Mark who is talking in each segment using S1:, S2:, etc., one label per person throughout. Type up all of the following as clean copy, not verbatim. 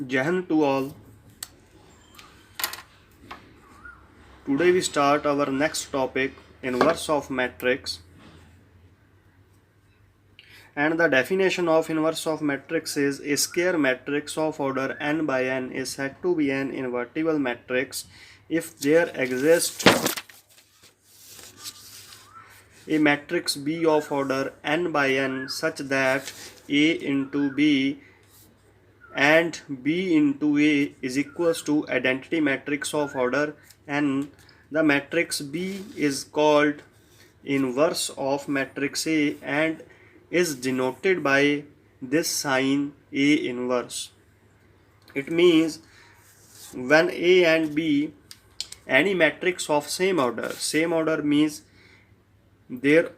S1: Jahan to all. Today we start our next topic, inverse of matrix. And the definition of inverse of matrix is a square matrix of order n by n is said to be an invertible matrix if there exists a matrix B of order n by n such that A into B and B into A is equals to identity matrix of order n. The matrix B is called inverse of matrix A and is denoted by this sign A inverse. It means when A and B, any matrix of same order means their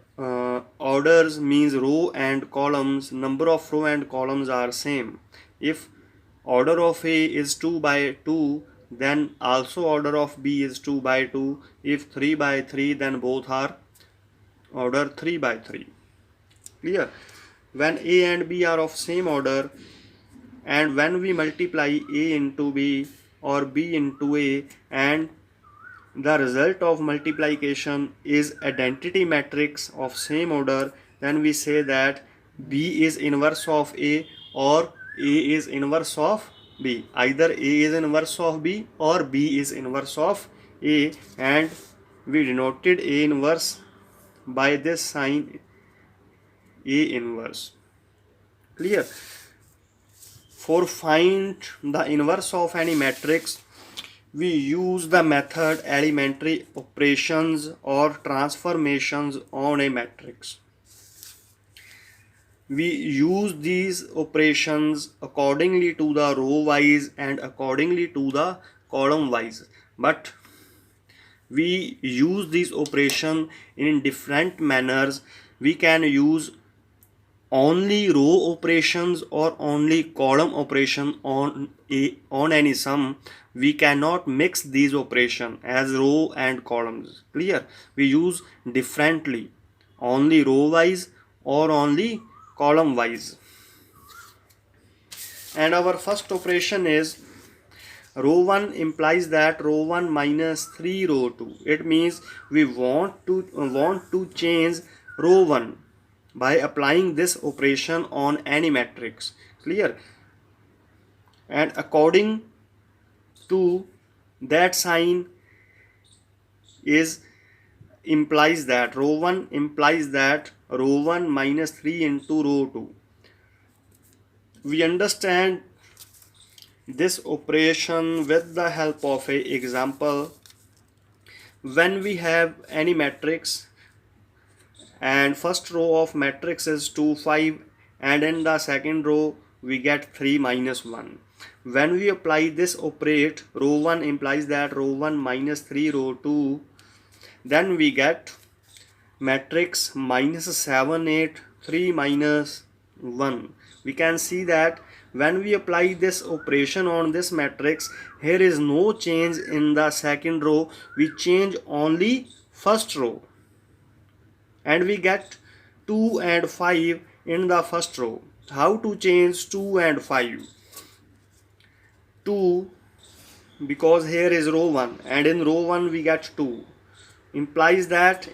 S1: orders means row and columns, number of row and columns are same. If order of A is 2 by 2, then also order of B is 2 by 2. If 3 by 3, then both are order 3 by 3. Clear? When A and B are of same order and when we multiply A into B or B into A and the result of multiplication is identity matrix of same order, then we say that B is inverse of A or A is inverse of B. Either A is inverse of B or B is inverse of A, and we denoted A inverse by this sign A inverse. Clear? For find the inverse of any matrix, we use the method elementary operations or transformations on a matrix. We use these operations accordingly to the row wise and accordingly to the column wise, but we use these operations in different manners. We can use only row operations or only column operation on any sum. We cannot mix these operations as row and columns. Clear? We use differently, only row wise or only column wise. And our first operation is row 1 implies that row 1 minus 3 row 2. It means we want to change row 1 by applying this operation on any matrix. Clear? And according to that sign is implies that row 1 implies that row 1 minus 3 into row 2. We understand this operation with the help of a example. When we have any matrix and first row of matrix is 2 5 and in the second row we get 3 minus 1. When we apply this operate, row 1 implies that row 1 minus 3 row 2, then we get matrix minus 7 8 3 minus 1. We can see that when we apply this operation on this matrix, here is no change in the second row, we change only first row and we get 2 and 5 in the first row. How to change 2 and 5? 2, because here is row 1 and in row 1 we get 2, implies that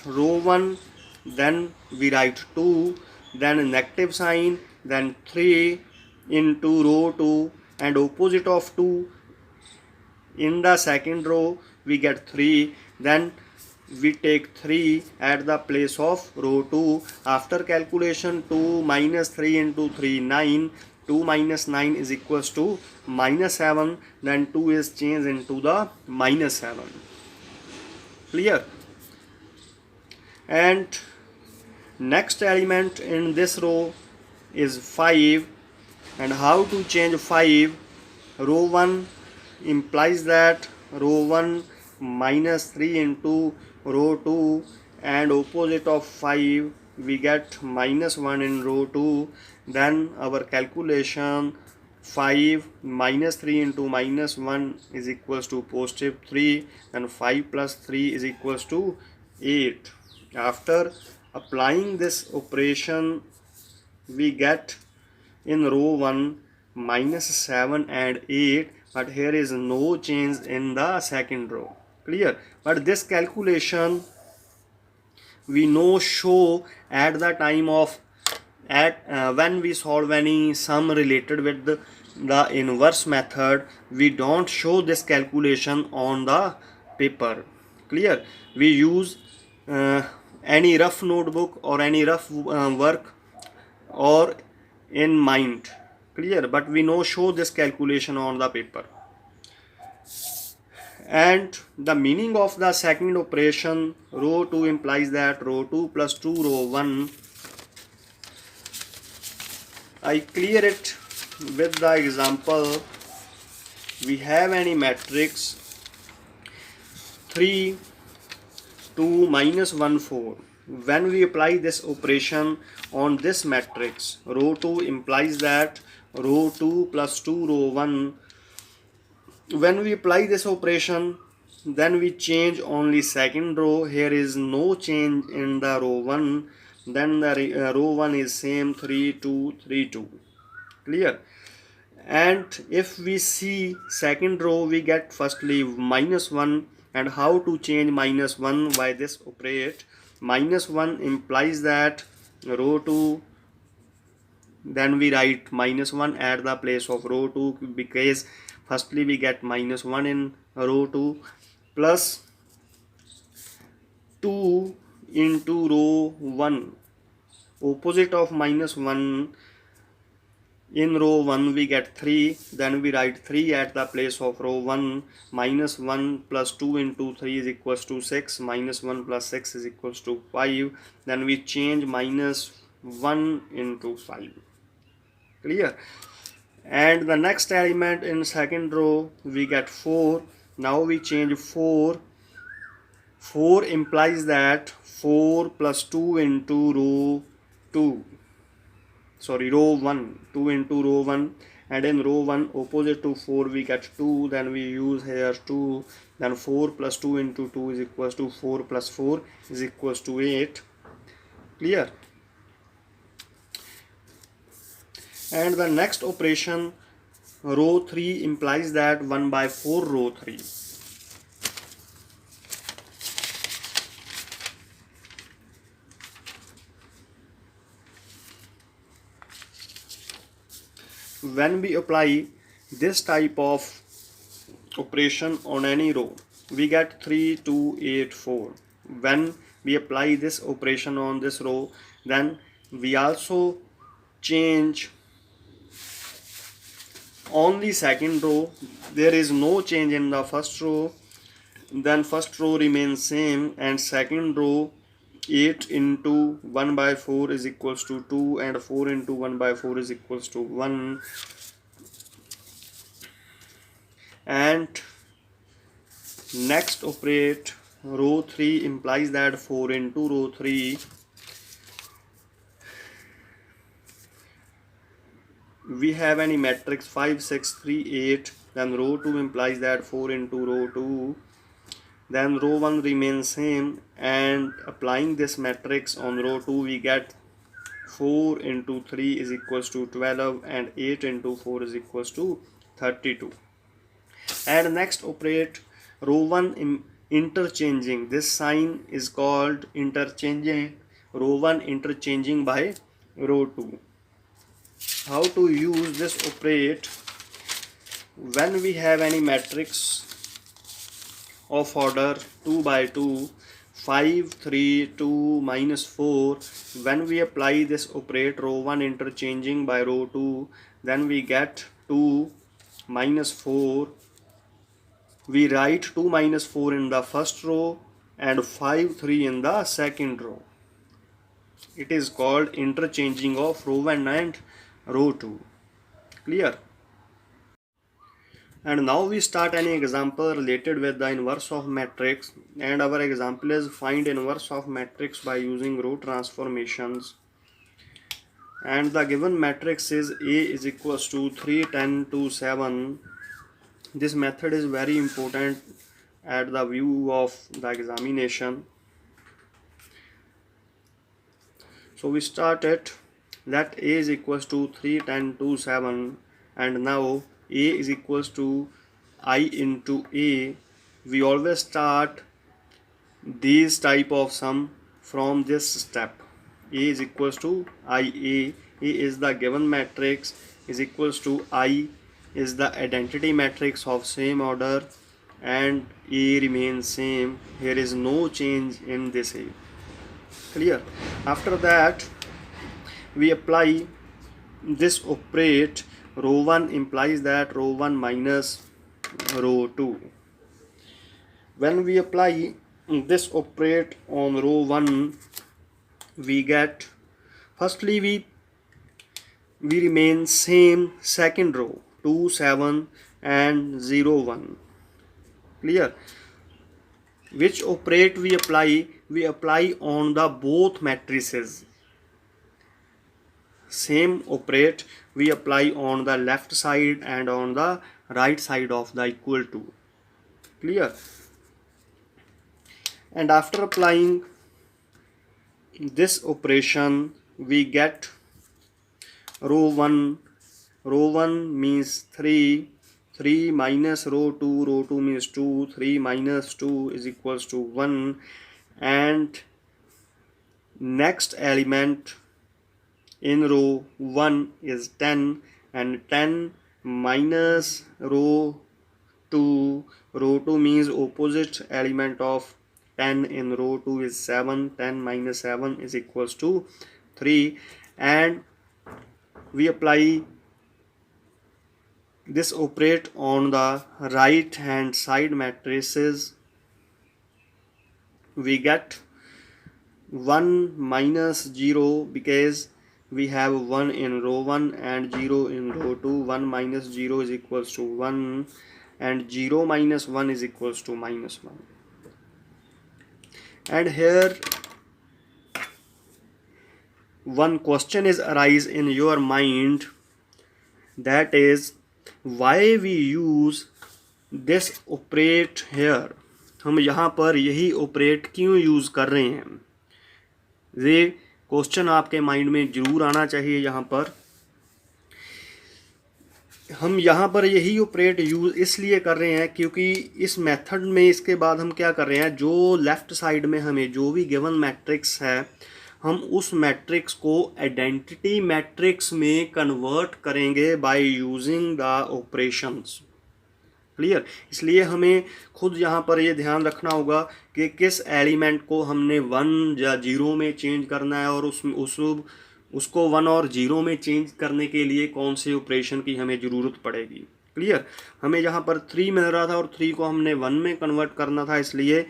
S1: row 1, then we write 2, then a negative sign, then 3 into row 2 and opposite of 2 in the second row we get 3, then we take 3 at the place of row 2. After calculation, 2 minus 3 into 3 9, 2 minus 9 is equals to minus 7, then 2 is changed into the minus 7. Clear? And next element in this row is 5. And how to change 5? Row 1 implies that row 1 minus 3 into row 2 and opposite of 5 we get minus 1 in row 2. Then our calculation, 5 minus 3 into minus 1 is equals to positive 3, and 5 plus 3 is equals to 8. After applying this operation, we get in row 1 minus 7 and 8, but here is no change in the second row. Clear? But this calculation we know show at the time of when we solve any sum related with the inverse method, we don't show this calculation on the paper. Clear? We use uh, any rough notebook or any rough work or in mind. Clear? But we know show this calculation on the paper. And the meaning of the second operation, row 2 implies that row 2 plus 2 row 1. I clear it with the example. We have any matrix 3 2 minus 1 4. When we apply this operation on this matrix, row 2 implies that row 2 plus 2 row 1. When we apply this operation, then we change only second row. Here is no change in the row 1. Then the row 1 is same 3 2 3 2. Clear? And if we see second row, we get firstly minus 1. And how to change minus 1 by this operate? Minus 1 implies that row 2, then we write minus 1 at the place of row 2, because firstly we get minus 1 in row 2 plus 2 into row 1. Opposite of minus 1, in row 1 we get 3, then we write 3 at the place of row 1. Minus 1 plus 2 into 3 is equals to 6. Minus 1 plus 6 is equals to 5. Then we change minus 1 into 5. Clear? And the next element in second row we get 4. Now we change 4. 4 implies that 4 plus 2 into row 2. Sorry, row 1. 2 into row 1. And in row 1 opposite to 4 we get 2. Then we use here 2. Then 4 plus 2 into 2 is equals to 4 plus 4 is equals to 8. Clear? And the next operation, row 3 implies that 1 by 4 row 3. When we apply this type of operation on any row, we get 3 2 8 4. When we apply this operation on this row, then we also change only second row. There is no change in the first row. Then first row remains same, and second row 8 into 1 by 4 is equals to 2, and 4 into 1 by 4 is equals to 1. And next operate, row 3 implies that 4 into row 3. We have any matrix 5 6 3 8. Then row 2 implies that 4 into row 2. Then row 1 remains same, and applying this matrix on row 2 we get 4 into 3 is equals to 12, and 8 into 4 is equals to 32. And next operate, row 1 interchanging. This sign is called interchanging. Row 1 interchanging by row 2. How to use this operate? When we have any matrix of order 2 by 2, 5 3 2 minus 4, when we apply this operate, row 1 interchanging by row 2, then we get 2 minus 4. We write 2 minus 4 in the first row and 5 3 in the second row. It is called interchanging of row 1 and row 2. Clear? And now we start an example related with the inverse of matrix, and our example is find inverse of matrix by using row transformations. And the given matrix is A is equals to 3 10 2 7. This method is very important at the view of the examination. So we start it, that A is equals to 3 10 2 7. and now A is equals to I into A. We always start these type of sum from this step. A is equals to IA. A is the given matrix, is equals to I is the identity matrix of same order, and A remains same. Here is no change in this A. Clear? After that we apply this operate. Row 1 implies that row 1 minus row 2. When we apply this operate on row 1, we get, firstly we remain same second row 2 7 and 0 1. Clear? Which operate we apply on the both matrices. Same operate we apply on the left side and on the right side of the equal to. Clear? And after applying this operation, we get row 1. Row 1 means 3. 3 minus row 2. Row 2 means 2. 3 minus 2 is equals to 1. And next element in row 1 is 10. And 10 minus row 2. Row 2 means opposite element of 10 in row 2 is 7. 10 minus 7 is equals to 3. And we apply this operate on the right hand side matrices. We get 1 minus 0 because we have 1 in row 1 and 0 in row 2. 1 minus 0 is equals to 1, and 0 minus 1 is equals to minus 1. And here one question is arise in your mind, that is why we use this operate here. हम यहाँ पर यही operate क्यों use कर रहे हैं, ये question आपके माइंड में जरूर आना चाहिए। यहाँ पर हम यहाँ पर यही ऑपरेट यूज इसलिए कर रहे हैं क्योंकि इस मेथड में इसके बाद हम क्या कर रहे हैं, जो लेफ्ट साइड में हमें जो भी गिवन मैट्रिक्स है हम उस मैट्रिक्स को आइडेंटिटी मैट्रिक्स में कन्वर्ट करेंगे by using the operations. Clear? इसलिए हमें खुद यहाँ पर ये ध्यान रखना होगा कि किस एलिमेंट को हमने 1 या 0 में चेंज करना है और उसको 1 और 0 में चेंज करने के लिए कौन से ऑपरेशन की हमें ज़रूरत पड़ेगी। क्लियर? हमें यहाँ पर 3 मिल रहा था और 3 को हमने 1 में कन्वर्ट करना था, इसलिए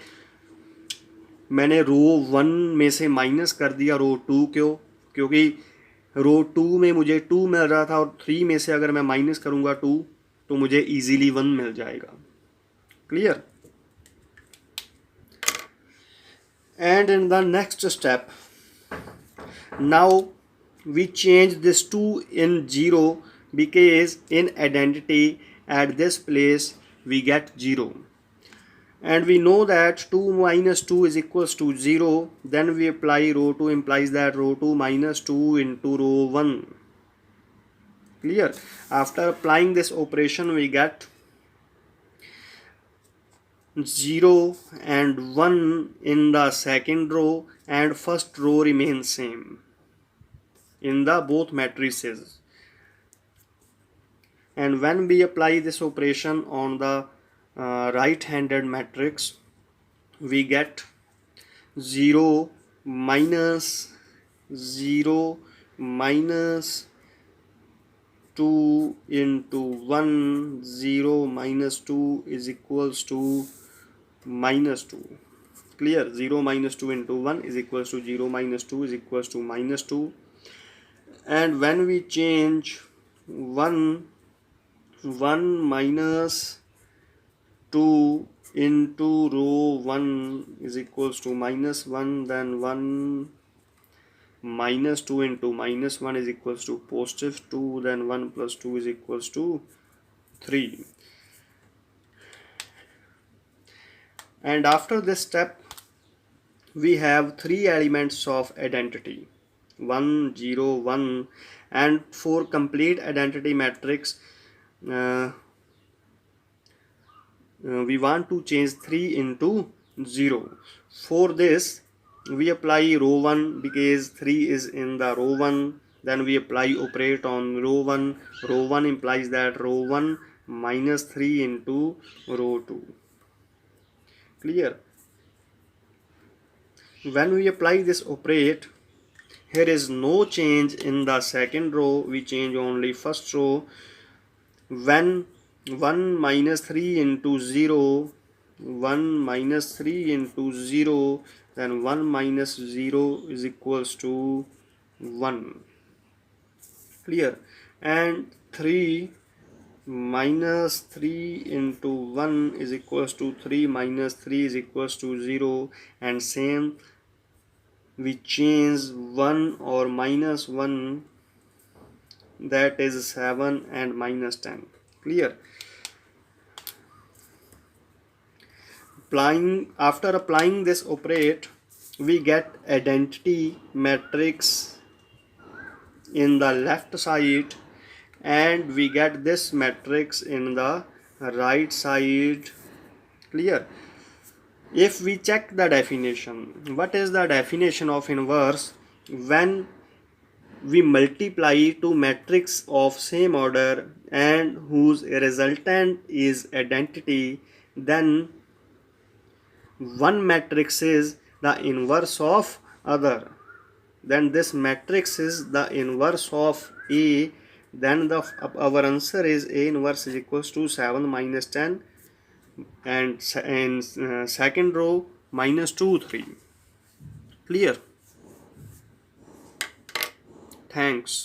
S1: मैंने रो 1 में से माइनस कर दिया रो 2 क्योंकि रो 2 में मुझे 2 मिल रहा था और 3 में से अगर मैं माइनस करूँगा 2 तो मुझे इजीली 1 मिल जाएगा। Clear? And in the next step now we change this 2 in 0 because in identity at this place we get 0, and we know that 2 minus 2 is equals to 0. Then we apply row 2 implies that row 2 minus 2 into row 1. Clear? After applying this operation we get 0 and 1 in the second row and first row remains same in the both matrices. And when we apply this operation on the right-handed matrix, we get 0 minus 0 minus 2 into 1. 0 minus 2 is equals to minus 2. Clear? 0 minus 2 into 1 is equals to 0 minus 2 is equals to minus 2. And when we change 1 minus 2 into row 1 is equals to minus 1, then 1 minus 2 into minus 1 is equals to positive 2, then 1 plus 2 is equals to 3. And after this step we have 3 elements of identity 1 0 1, and for complete identity matrix uh, we want to change 3 into 0. For this, we apply row 1 because 3 is in the row 1. Then we apply operate on row 1. Row 1 implies that row 1 minus 3 into row 2. Clear? When we apply this operate, here is no change in the second row. We change only first row. When 1 minus 3 into 0, 1 minus 3 into 0, then 1 minus 0 is equals to 1. Clear? And 3 minus 3 into 1 is equals to 3 minus 3 is equals to 0. And same, we change 1 or minus 1, that is 7 and minus 10. Clear? After applying this operate, we get identity matrix in the left side and we get this matrix in the right side. Clear? If we check the definition, what is the definition of inverse? When we multiply two matrices of same order and whose resultant is identity, then one matrix is the inverse of other. Then this matrix is the inverse of A. Then our answer is A inverse is equals to 7 minus 10 and in second row minus 2 3. Clear? Thanks.